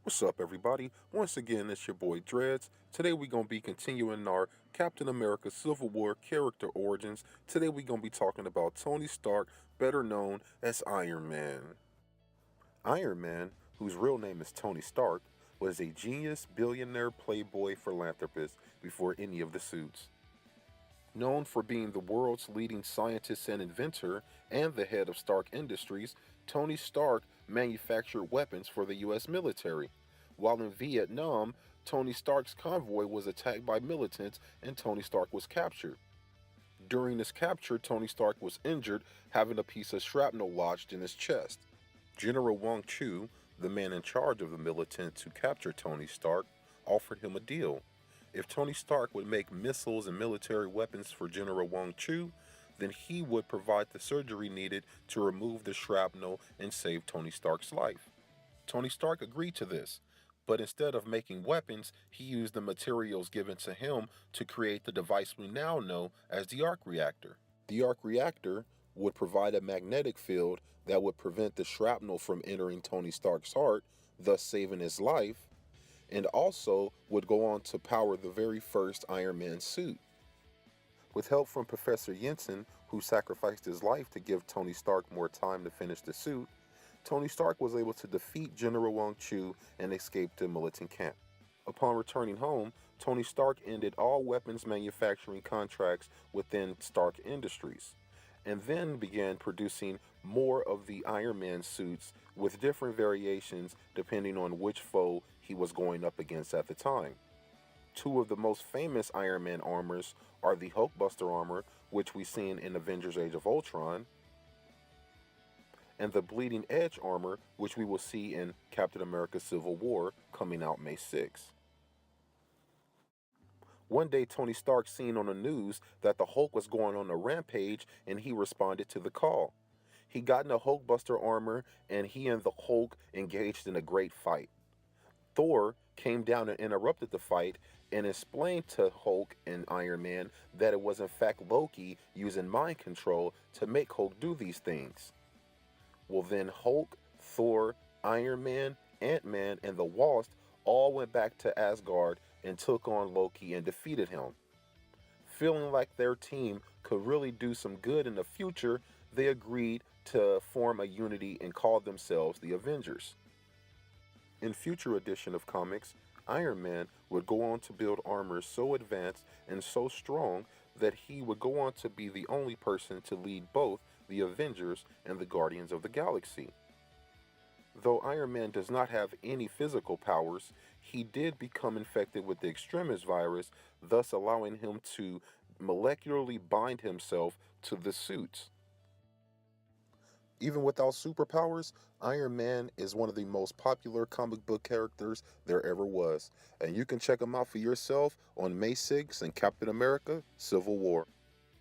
What's up, everybody? Once again, it's your boy Dreads. Today we're going to be continuing our Captain America Civil War character origins. Today we're going to be talking about Tony Stark, better known as Iron Man. Iron Man, whose real name is Tony Stark, was a genius, billionaire, playboy, philanthropist before any of the suits. Known for being the world's leading scientist and inventor and the head of Stark Industries, Tony Stark manufactured weapons for the U.S. military. While in Vietnam, Tony Stark's convoy was attacked by militants and Tony Stark was captured. During this capture, Tony Stark was injured, having a piece of shrapnel lodged in his chest. General Wang Chu, the man in charge of the militants who captured Tony Stark, offered him a deal. If Tony Stark would make missiles and military weapons for General Wang Chu, then he would provide the surgery needed to remove the shrapnel and save Tony Stark's life. Tony Stark agreed to this, but instead of making weapons, he used the materials given to him to create the device we now know as the arc reactor. The arc reactor would provide a magnetic field that would prevent the shrapnel from entering Tony Stark's heart, thus saving his life, and also would go on to power the very first Iron Man suit. With help from Professor Jensen, who sacrificed his life to give Tony Stark more time to finish the suit, Tony Stark was able to defeat General Wang Chu and escape the militant camp. Upon returning home, Tony Stark ended all weapons manufacturing contracts within Stark Industries, and then began producing more of the Iron Man suits with different variations depending on which foe he was going up against at the time. Two of the most famous Iron Man armors are the Hulkbuster armor, which we seen in Avengers Age of Ultron, and the Bleeding Edge armor, which we will see in Captain America Civil War coming out May 6. One day, Tony Stark seen on the news that the Hulk was going on a rampage, and he responded to the call. He got in the Hulkbuster armor, and he and the Hulk engaged in a great fight. Thor came down and interrupted the fight and explained to Hulk and Iron Man that it was in fact Loki using mind control to make Hulk do these things. Well, then Hulk, Thor, Iron Man, Ant-Man, and the Wasp all went back to Asgard and took on Loki and defeated him. Feeling like their team could really do some good in the future, they agreed to form a unity and call themselves the Avengers. In future edition of comics, Iron Man would go on to build armor so advanced and so strong that he would go on to be the only person to lead both the Avengers and the Guardians of the Galaxy. Though Iron Man does not have any physical powers, he did become infected with the Extremis virus, thus allowing him to molecularly bind himself to the suits. Even without superpowers, Iron Man is one of the most popular comic book characters there ever was, and you can check him out for yourself on May 6 in Captain America Civil War.